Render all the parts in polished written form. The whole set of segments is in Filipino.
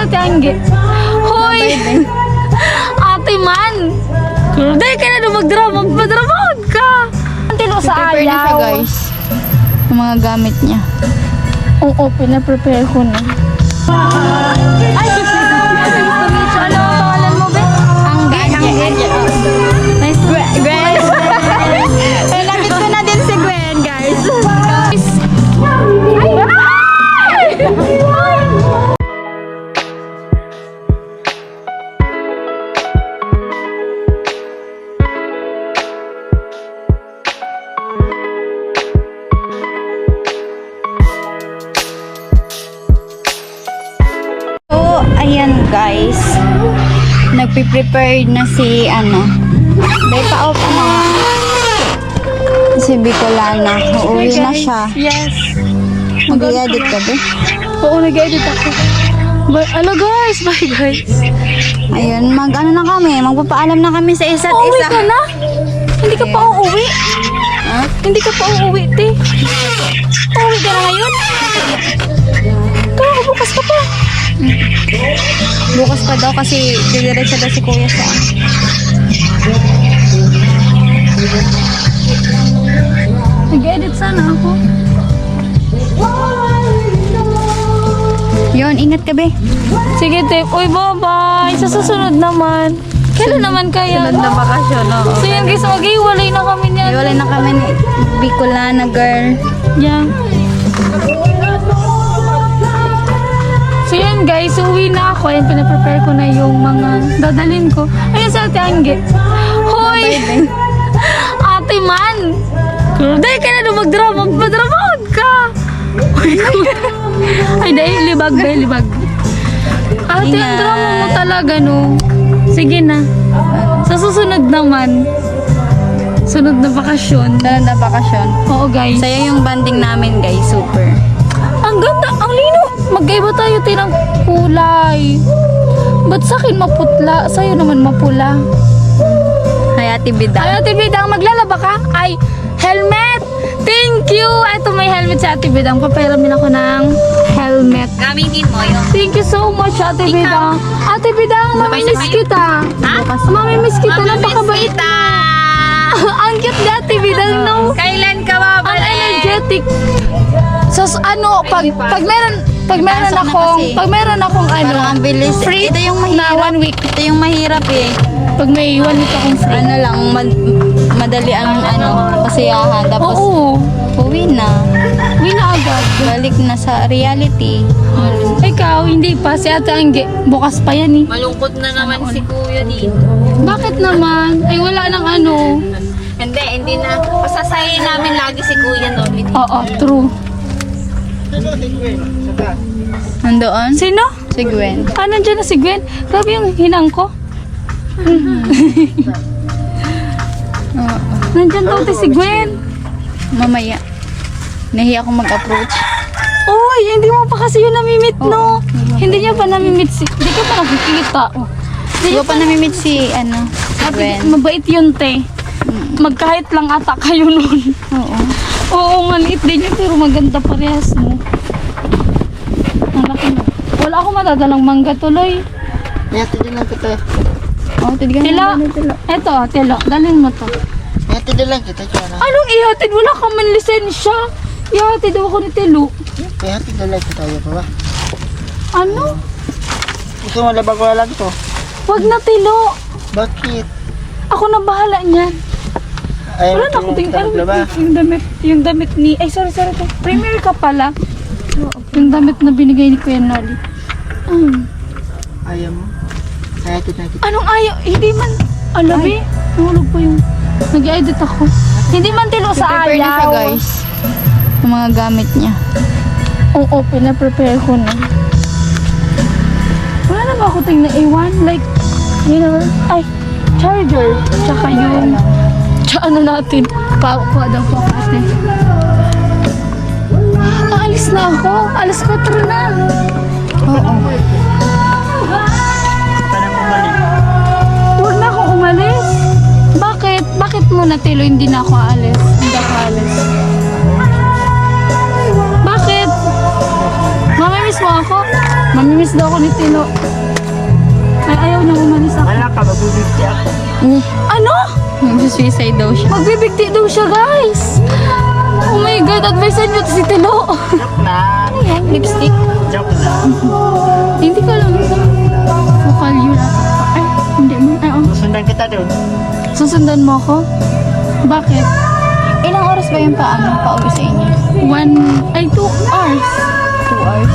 Ate Angge. Hoy! Ate man! Dahil ka na na magdrama. Magdrama ka! Tilo sa Prepare na siya, ayaw. guys. Yung mga gamit niya. Oo, pinaprepare ko na. Ay, gusto mo siya. Ano ang pangalan mo, be? Angge. Nice to meet you. Gwen. Ay, lapit ko na din si Gwen, guys. So, ayan guys. Nagpe-prepare na si May pa-off na. Si Bicolana. Uuwi na siya. Yes. Mag-i-edit ka ba? Oo, nag-edit ako. Hello guys, bye guys. Ayun, na kami. Magpapaalam na kami sa isa't Uuwi isa. ka na? Hindi ka pa uuwi? Ha? Hindi ka pa uuwi, te. Uuwi ka na ngayon? Kaya bukas ka pa. Bukas pa daw kasi didiretso daw si Kuya sa Nag-edit sana ako. Yun, ingat ka be. Sige, te. Uy, bye-bye. Sa susunod naman. Kailan naman kaya? Sunod na bakasyon, no? So yan guys, mag-iwalay na kami niyan. Iwalay na kami ni Bicolana girl. Yeah. So yan guys, uwi na ako. Ayan, pinaprepare ko na yung mga dadalhin ko. Ayan sa Ate Angge. Hoy! Bye-bye. Ate man! Dahil ka na na magdrama. Magdrama ka! Ay, dahil libag. Ate, ang Ingat. drama mo talaga, no? Sige na. Sa susunod naman, sunod na bakasyon. Sunod na bakasyon. Oo, guys. Saya yung banding namin, guys. Super. Ang ganda, ang lino. Magkaiba tayo tinang kulay. Ba't sa akin maputla? Sa'yo naman mapula. Hayati Bida. Ay, Ate Bidang, maglalaba ka? Ay, helmet! Thank you! Ito may helmet sa Ate Bidang. Papayaramin ako ng helmet. Gamitin mo yung Thank you so much, Ate Bidang. Ate Bidang, mamimiss kita. Mamimiss kita. Napakabait. Ang cute ni Ate Bidang, no? Kailan ka ba? Ang energetic. So, pag meron akong Parang ang bilis. free Ito yung na mahirap. 1 week. Ito yung mahirap eh. Pag may 1 week akong free. Ano lang, madali ang kasiyahan. Tapos, Oo. uwi na. Uwi na agad. Balik na sa reality. Ikaw, hindi pa. Si Ate Angge, bukas pa yan eh. Malungkot na naman si Kuya dito. Bakit naman? Ay, wala nang ano. Hindi na. Pasasayin namin lagi si Kuya no. Oo, true. Nandoon? Sino? Si Gwen. Ah, nandiyan na si Gwen. Grabe yung hinang ko. Nandiyan daw si Gwen. Mamaya. Nahiya ako mag-approach. Uy, hindi mo pa kasi yun namimit, no? Hindi niya pa namimit si... Hindi ka pa nakikita. Hindi ko pa namimit si Gwen. Mabait yun, te. Magkahit lang ata kayo nun. Oo. Oo, maliit din yun, pero maganda parehas mo. Ang laki na. Wala ako matadalang mangga tuloy. Ihatid lang kita. Oh, tidigan Tilo, na. eto, Tilo, dalhin mo to. Ihatid lang kita, Chana. Anong ihatid? Wala kang man lisensya. Ihatid daw ako ni Tilo. Ihatid lang kita, tayo pa ba? Ano? Gusto mo labag ko lang to. Wag na, Tilo. Bakit? Ako na bahala niyan. Ayaw Wala na ako tingin. Yung damit ni... Ay, sorry. Premier ka pala. Yung damit na binigay ni Kuya Noli. Ayaw mo? Ihatid na kita. Anong ayaw? Hindi man... Alabi? Nahulog po yung... Nag-edit ako. Hindi man Tilo sa Prepare na siya, ayaw. guys. Yung mga gamit niya. Oo, pinaprepare ko na. Wala na ba ako tingnan iwan? Like, yun na, ay, charger. Tsaka yung, ano natin, kuha daw po ate. Aalis na ako. Alas 4 na. Oo. Huwag na ako umalis. Bakit? Bakit muna, Tilo, hindi na ako aalis? Hindi ako aalis. Bakit? Mamimiss mo ako? Mamimiss daw ako ni Tino. Ay, ayaw na umalis ako. Wala ka, magbibigti ako. Ano? Mag-suicide daw siya. Magbibigti daw siya, guys. Oh my God, advice niyo si Tino. Joke na. Lipstick. Joke na. Hindi ko alam. Vocal yun. Ay, hindi mo. Ay, oh. Susundan kita doon. Susundan mo ako? Bakit? Ilang oras ba yung pauwi sa inyo? 2 hours. 2 hours?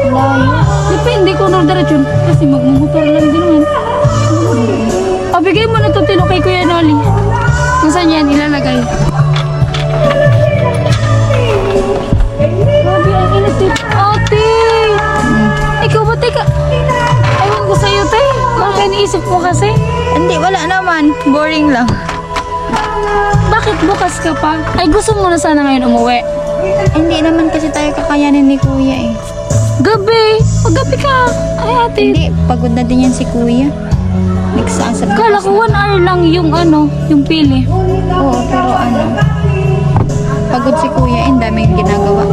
Layo. Depende kung ano diretsyon. Kasi magmumotor lang din naman. Bigay mo na ito Tino kay Kuya Noli. Kung saan yan ilalagay. Grabe, ang init eh. Ate! Ikaw ba, teka? Ewan ko sa'yo, te. Bakit iniisip mo kasi? Hindi, wala naman. Boring lang. Bakit bukas ka pa? Ay, gusto mo na sana ngayon umuwi. Hindi naman kasi tayo kakayanin ni Kuya eh. Gabi! Paggabi ka! Ay, ate. Hindi, pagod na din yan si Kuya. Nagsasabot. Kala ko 1 hour lang yung yung pili. Oo, pero pagod si Kuya, ang daming ginagawa.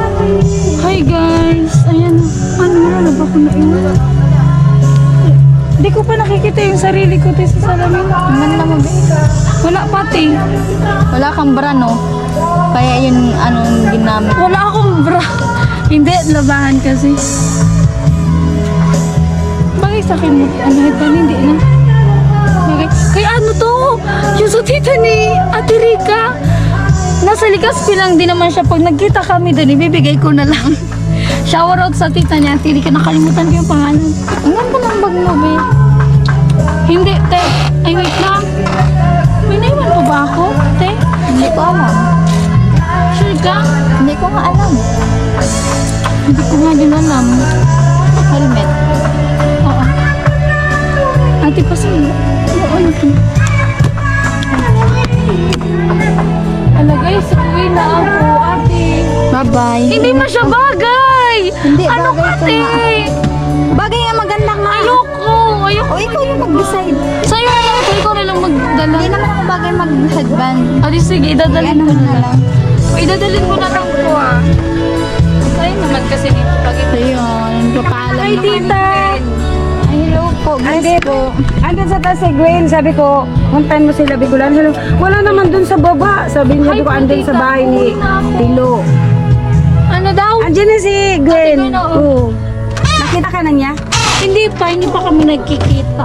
Hi guys! Ayan. Wala ba ko na iwan? Hindi ko pa nakikita yung sarili ko tayo sa salamin. Naman lang mo, be. Wala pati. Wala kang bra, no? Kaya yun, ginamit. Wala akong bra. Hindi, labahan kasi. Bakit sa akin mo? Headband? Hindi na. Bakit? Kaya ano to? Yung sa tita ni Ate Rica. Nasa Ligaspi lang din naman siya. Pag nagkita kami doon, ibibigay ko na lang. Shower out sa tita niya. Ate Rica, nakalimutan ko yung pangalan. Ang ganda ng bag mo, be. Hindi, te. Ay, wait lang. May naiwan pa ba ako, te? Hindi ko alam. Sure ka? Hindi ko nga alam. Hindi ko nga din alam. Helmet. Oo. Ate, pasin. Ano to? Ala guys, uwi na ako, ate. Bye-bye. Hindi mo siya bagay! Hindi, ano bagay ko ate? nga. Bagay nga, maganda nga. Ayoko! Ayoko! O, ikaw yung mag-decide. Sa'yo na lang, ikaw na lang magdala. Hindi naman ako bagay mag-headband. Ate, sige, idadalhin ko na lang. lang. O, idadalhin ko na lang po ah. Sa'yo naman kasi dito lagi. Ayun, papaalam Ay, na kami. tita! Ay, hello po. Guys po. Andun sa taas si Gwen, sabi ko, puntahan mo sila Bicolan. Sabi, wala naman dun sa baba. Sabi niya, Hi, di ko andun tita. sa bahay ni Uwi na ako. Tilo. Ano daw? Andiyan na si Gwen. Ate Gwen, oo. Oo. Nakita ka na niya? Hindi pa kami nagkikita.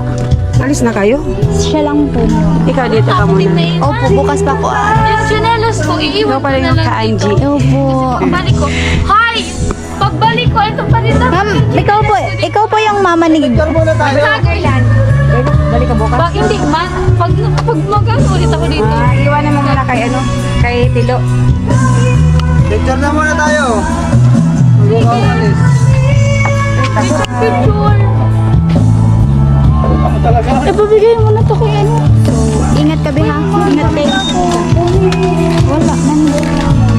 Alis na kayo? Siya lang po. Ikaw dito ka Hindi muna. na Opo, bukas pa ko. Yung chinelas ko, iiwan Ikaw ko pala na yung lang ka-Angie. dito. Opo. Pagbalik ko, hi! Pagbalik ko, ito pa rin na. Ma'am, ikaw po yung mama ni... Picture muna tayo. Balik ka bukas. Hindi man. Pag mag-ano ulit ako dito. Iwanan mo muna kay kay Tilo. Picture na muna tayo. Mag-umalis. Picture. Ako talaga. Pabigay mo na to kay ano. Ingat ka, be, ha? Ingat kayo. Wala.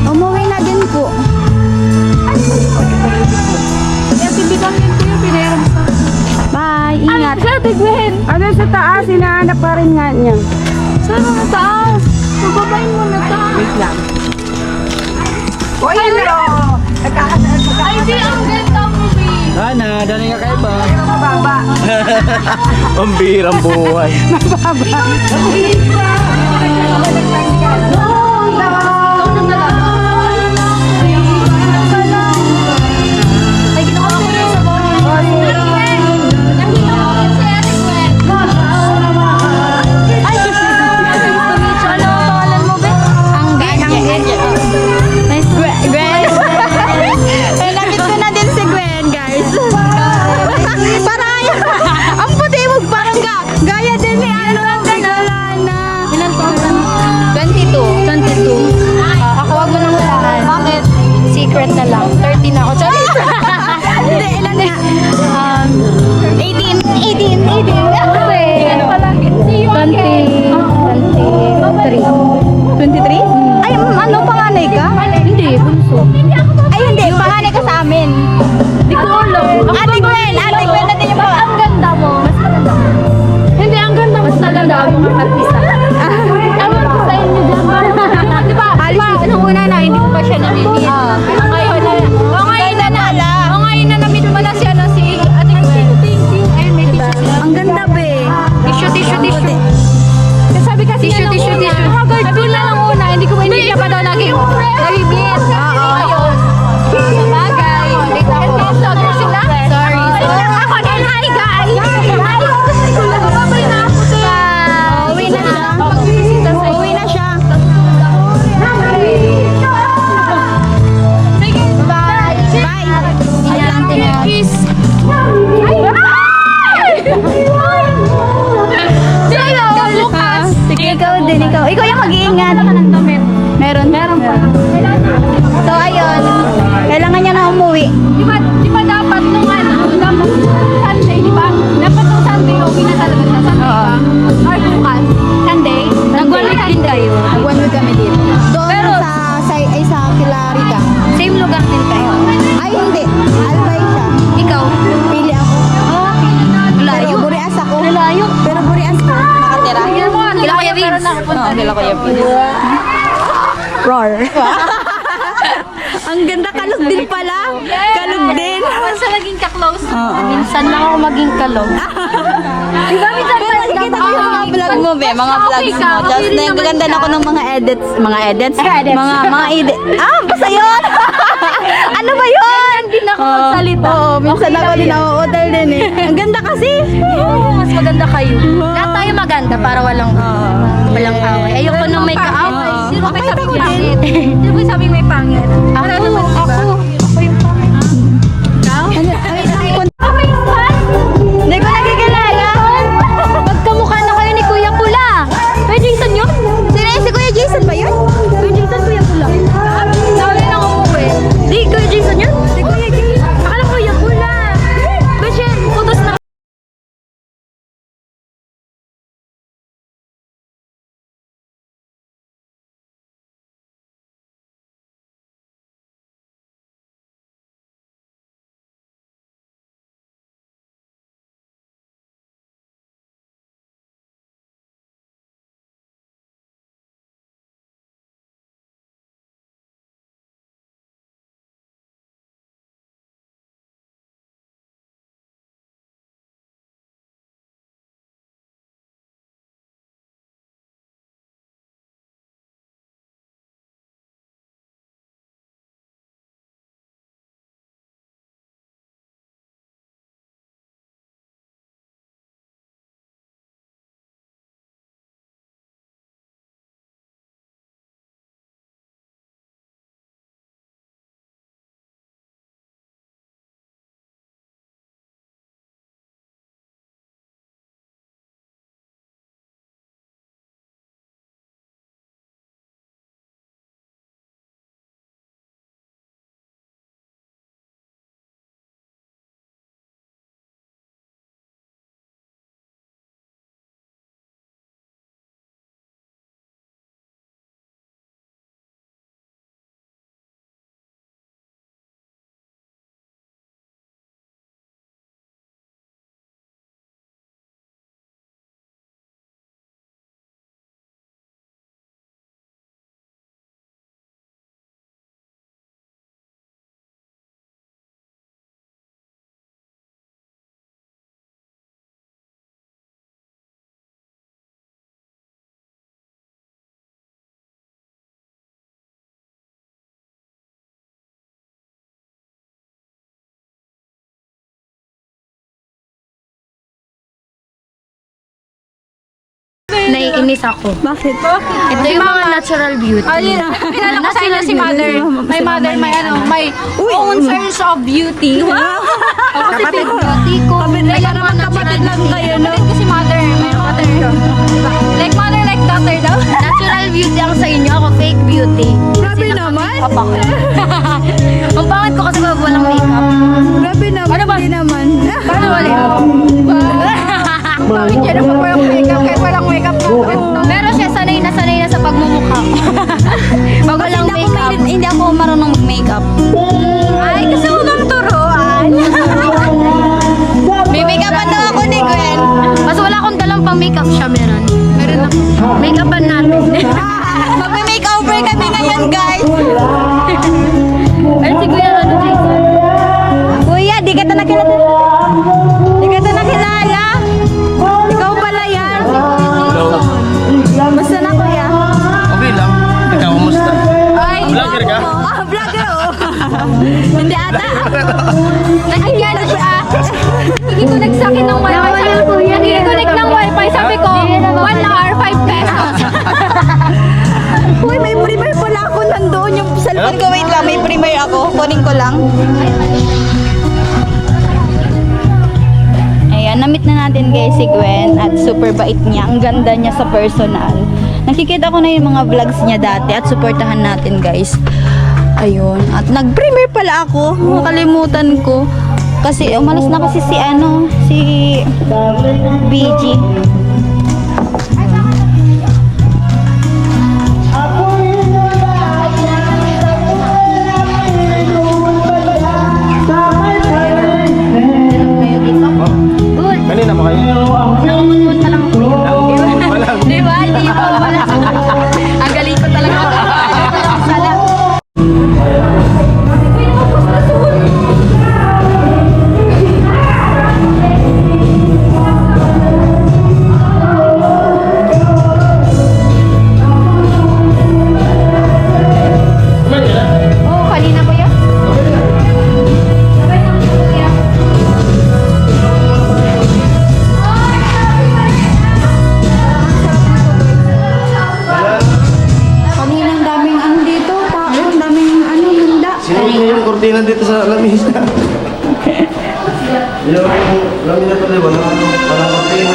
Umuwi na din po. Kaya bibigyan yun ko yung pinayaran sa. Bye. Ingat. Ingat. Siya, tigwen. Ano sa taas, hinahanap pa rin nga niya. Saan na taas? Mababayin mo na taas. Wait lang. O, hello! Ay, di ang ganda mo, babe. Hana, dali nga kayo ba? Mababa. Pambirang buhay. Ay, ginawa ko rin sa bawah. Nakita ko rin si Eric Gwen. Ay, nice to meet you. Ano ang pangalan mo, be? Nice to meet you. Gwen. Ay, nakit ko na din si Gwen, guys. Parang ang puti mo, parang gaya din ni ano. Wala na. Ingat. Meron. So, ayun. Kailangan niya na umuwi. Di ba dapat nung dapat Sunday, di ba? Dapat nung Sunday, okay na talaga sa Sunday ba? Or bukas, Sunday, nag-one week kayo. Nag-one week kami dito. Doon sa Kilarita. Same lugar din kayo. Ay, hindi. Albay siya. Ikaw? Pili ako. Oo, pili na. Pero burias ako. Malayo. Pero burias ko. Nakatira. Kila Kuya Vince. Oo, kila Kuya Vince. Roar. Ang ganda, kalog din pala. Kalog din. Basta naging ka-close. Minsan lang ako maging kalog. Di ba, minsan Pero nakikita ko yung mga vlog mo, be. Mga vlogs mo. Just na yung gaganda na ako ng mga edits. Mga edits? Mga edit. Ah, basta yun! Ano ba yun? Hindi na ako magsalita. Oo, minsan ako din ako hotel din eh. Ang ganda kasi. Mas maganda kayo. Lahat tayo maganda para walang away. Ayoko nang may kaaway. Sino ba sabi pangit? Sino ba sabi may pangit? Ako yung pangit. Ikaw? Hindi ko nakikilala. Magkamukha na kayo ni Kuya Pula. Kuya Jason yun? Si Kuya Jason ba yun? Kuya Jason, Kuya Pula. Sabi lang umuwi. Di, Kuya Jason yun? Si Kuya Jason. Akala ko Kuya Pula. Kasi, putos na. Naiinis ako. Bakit? Ito yung mga natural beauty. Pinala ko sa inyo si mother. My mother, may own sense of beauty. Ako si fake beauty ko. Ay, para magkapatid lang kayo, no? Kapatid ko si mother. My mother. Like mother, like daughter daw. Natural beauty ang sa inyo. Ako fake beauty. Grabe naman. Ang pangit ko kasi walang makeup. Grabe naman. Ano ba? Hindi naman. Paano wala? Bakit yan ang walang makeup? Kahit walang makeup. Pero siya sanay na sa pagmumukha. Pag walang makeup. Hindi ako marunong mag-makeup. Ay, kasi walang turuan. May make-upan daw ako ni Gwen. Mas wala akong dalang pang makeup siya meron. Meron ako. Make-upan natin. Mag-makeover kami ngayon, guys. Ay, si Kuya ano, Jason? Kuya, di ka ta nakilala. Di ka ta nakilala. Ikaw pala yan. Basta na, Kuya. Okay lang. Ikaw, kumusta? Ay, Vlogger ka? Vlogger, oh. Hindi ata. Nakikita siya. Hindi ko nagsakit ng wifi. Nag-connect ng wifi. Sabi ko, 1 hour, 5 pesos. Uy, may primer pala ako nandoon yung cellphone ko. Wait lang, may primer ako. Kunin ko lang. Ayan, namit na natin guys si Gwen at super bait niya. Ang ganda niya sa personal. Nakikita ko na yung mga vlogs niya dati at supportahan natin guys. Ayun. At nag-premiere pala ako. Nakalimutan ko. Kasi umalis na kasi si BG. Kanina pa kayo? Nangungun pa lang ako. Walang. Di ba? Hindi pa wala. Ang galing ko talaga. Sana. Oh, kanina ko yan. Kaninang daming ano dito, tao, daming ano, handa. Sino niya yung kortina dito sa lamisa? Yung lamisa pala, walang kortina.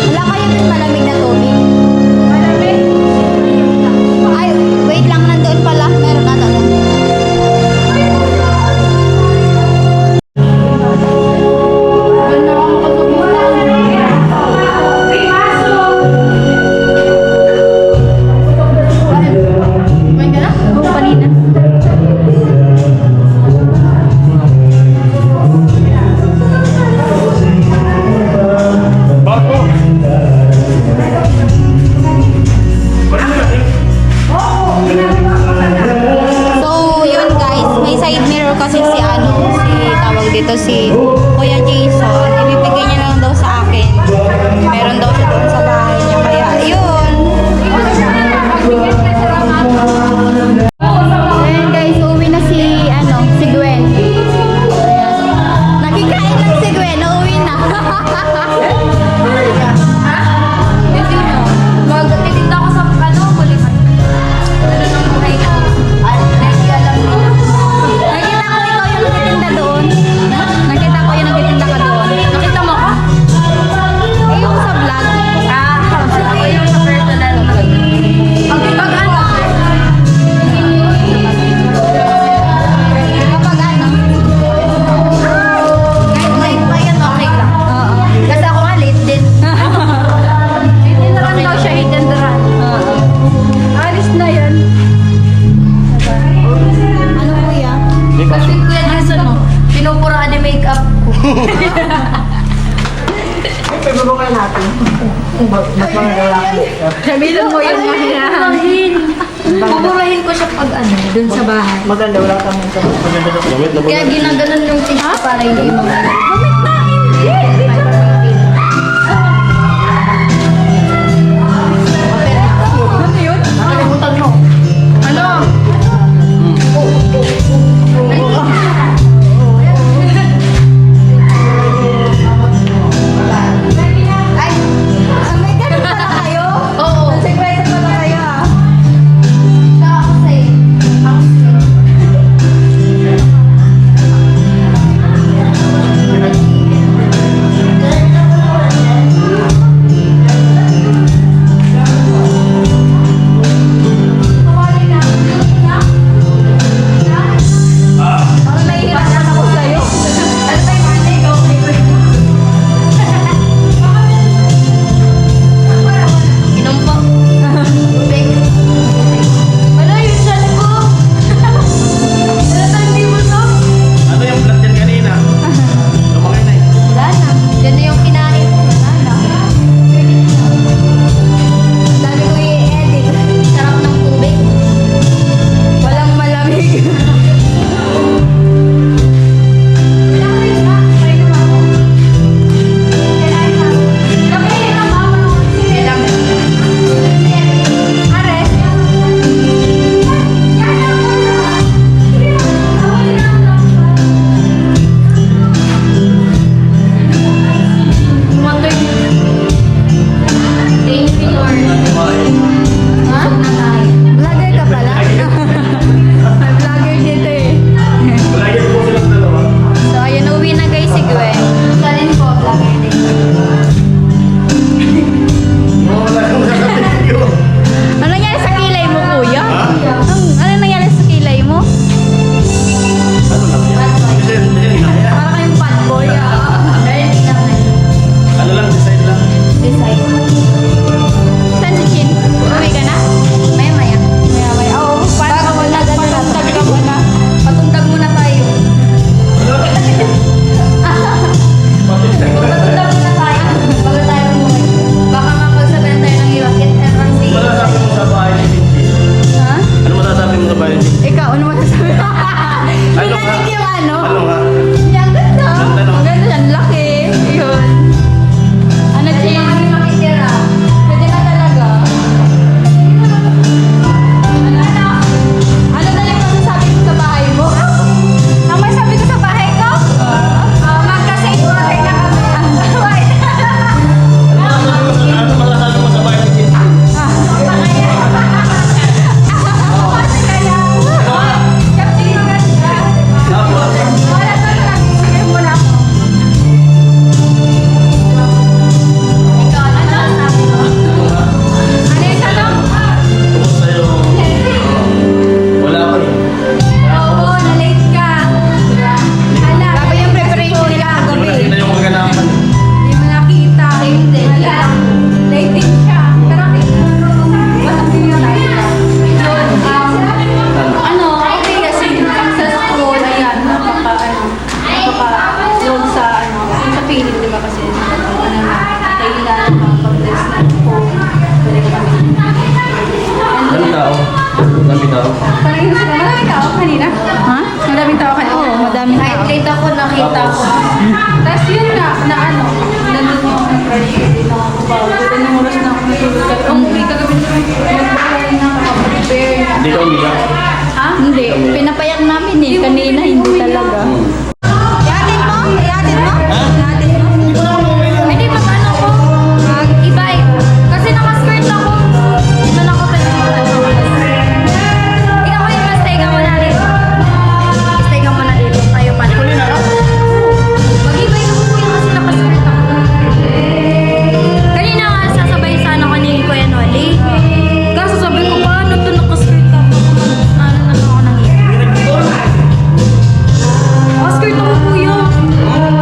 Wala kayong malamig na tubig? Malamig? Ay, wait lang, nandoon pala. Meron na doon. So, yun guys, may side mirror kasi si tawag dito si Kuya Jason. Ibibigay niya lang daw sa akin. Meron daw siya doon sa bahay niya. Kaya, yun. Ayan guys, uuwi na si Gwen. Ayan. Nakikain lang si Gwen, uuwi na. Magtitinda ko sa bulikan. Ganun ang buhay na. Nakita ko ikaw yung nagtitinda doon. Nakita ko yung nagtitinda ka doon. Nakita mo ko? Eh, yung sa vlog. Ako yung sa personal vlog. Pag ano? Kapag ano? Kahit late pa yan, okay lang. Oo. Kasi ako nga late din. Hindi na lang daw siya hit and run. Alis na yan. Ano kuya? Kasi Kuya Jason, no, pinupuraan ni makeup ko. Sabihin mo yung mahinahin. Pupurahin ko siya pag ano, dun sa bahay. Gamit na Kaya ginaganon yung tissue para hindi mo. Ano yun? Nakalimutan mo. Ano? Ay, may ganun pala kayo? Oo. Nagsekreto pala kayo ah. Ako sa'yo. Ako sa'yo. Dami tao. Maraming tao kanina. Ha? Maraming tao kanina. Oo, madami Kahit tao. late ako, nakita ko. Tapos yun nga, na ano, nandun mo ako na-crush. Hindi na ako bago. Ganang oras na ako natulog. Ang uwi kagabi na nag-alay na ako, prepare na. Hindi ka umiyak. Ha? Hindi, pinapayak namin eh. Kanina hindi talaga. Yatin mo? Yatin mo? Yatin mo? Hindi, mag-ano ko? Mag-e-bike. Kasi naka-skirt ako. Ito na ako pwede mo na. Ikaw yung stay ka muna dito. Stay ka muna dito. Tayo pa. Mag-e-bike ako kuya kasi naka-skirt ako. Kanina nga sasabay sana ko ni Kuya Noli. Kaso sabi ko, paano ito naka-skirt ako? Ano na ako nang naka-skirt ako kuya.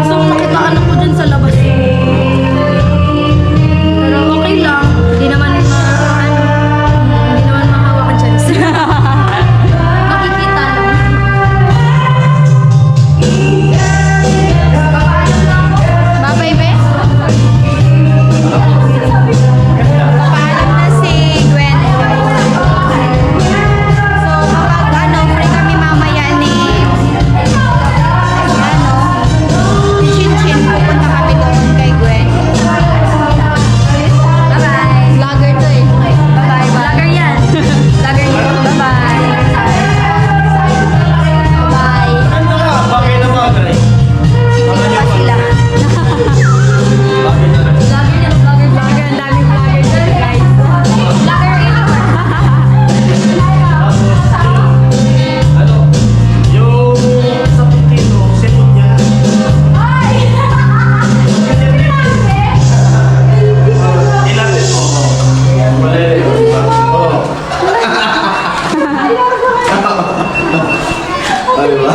So nakitaan ako dyan sa labas. Pero okay lang. Hindi naman hindi naman mahawakan dyan. Nakikita lang. Babay, be? Paalam na si Gwen. So, kapag free kami mamaya ni Chinchin, pupunta kami doon kay Gwen. Bye-bye. Vlogger to eh. Bye-bye. Vlogger yan. Vlogger yan. Bye-bye. Bye. Ano ka? Bakit na ba, Dre? Hindi pa sila. Bakit na? Vlogger yan. Vlogger. Vlogger, ang daming vlogger dyan, guys. Vlogger yan. Ano? Yung sa Putino, sepot niya. Ilatin mo. Mali. Oo. Ay, ba?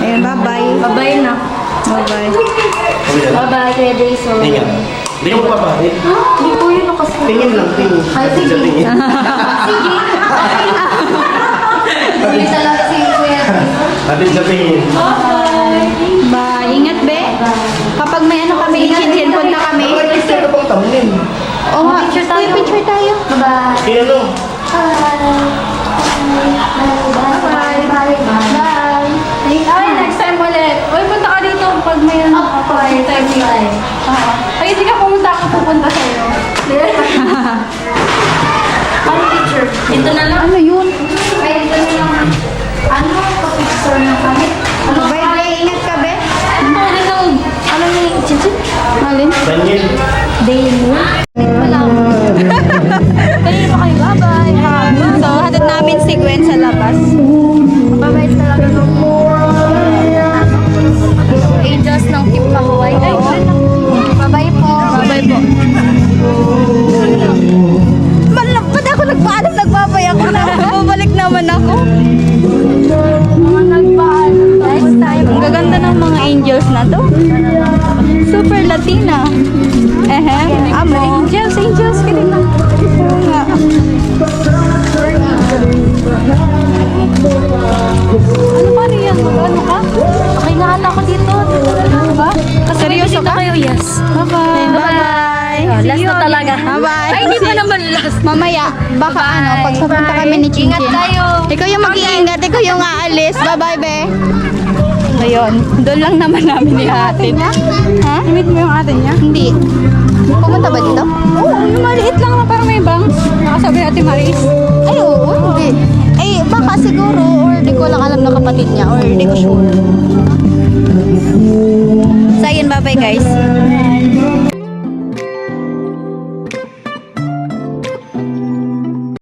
Ayun, bye-bye. Bye-bye na. Bye-bye. Bye-bye, Kuya Jason. Tingin. Hindi ko papahit. Hindi po yun nakaskurt. Tingin lang, tingin. Ay, sige. Sa tingin. Hindi talaga si Kuya Jason. Atin sa tingin. Bye. Ingat, be. Kapag may ano kami, Chinchin, punta kami. Nakikita ka pang thumbnail. Oo nga. Picture tayo. Uy, picture tayo. Bye-bye. Kaya ano? Bye. Bye. Bye. Ay, next time ulit. Uy, punta ka dito pag may ano ako. Next time ulit. Oo. Ay, hindi ka pumunta ako pupunta sa'yo. Ano picture? Ito na lang. Ano yun? Ay, ito na lang. Ano? Pa-picture na kami. Ano? Bye, be. Ingat ka, be. Ano yung ano ni Chinchin? Alin? Daniel. Daily. Wala. Kanina pa kayo. Bye-bye. So, hatid namin si Gwen sa labas. Bye-bye talaga nung Angels ng Team Kahuay. Ay, bye-bye po. Bye-bye po. Ba't ako nagpaalam? Nagbabay ako na. Babalik naman ako. Mga nagpaalam. Next time. Ang gaganda ng mga angels na to. Super Latina. Amo. Angels, angels. Kilig na. Oo nga. Ano ba yan? Ano ka? Okay, nahala ko dito. Ano ba? Kasi Seryoso dito ka? kayo, yes. Bye-bye. Bye-bye. Last na talaga. Bye-bye. Ay, hindi pa naman last. Mamaya, baka ano, pag papunta kami ni Chinchin. Ingat tayo. Ikaw yung mag-iingat, ikaw yung aalis. Bye-bye, be. Ayun, doon lang naman namin ihatid. Ha? Meet mo yung ate niya? Hindi. Pumunta ba dito? Oo, yung maliit lang na parang may bangs. Nakasabi natin Maris. Ay, oo, hindi. Eh, baka siguro, or di ko lang alam na kapatid niya, or di ko sure. So, ayun, bye-bye guys.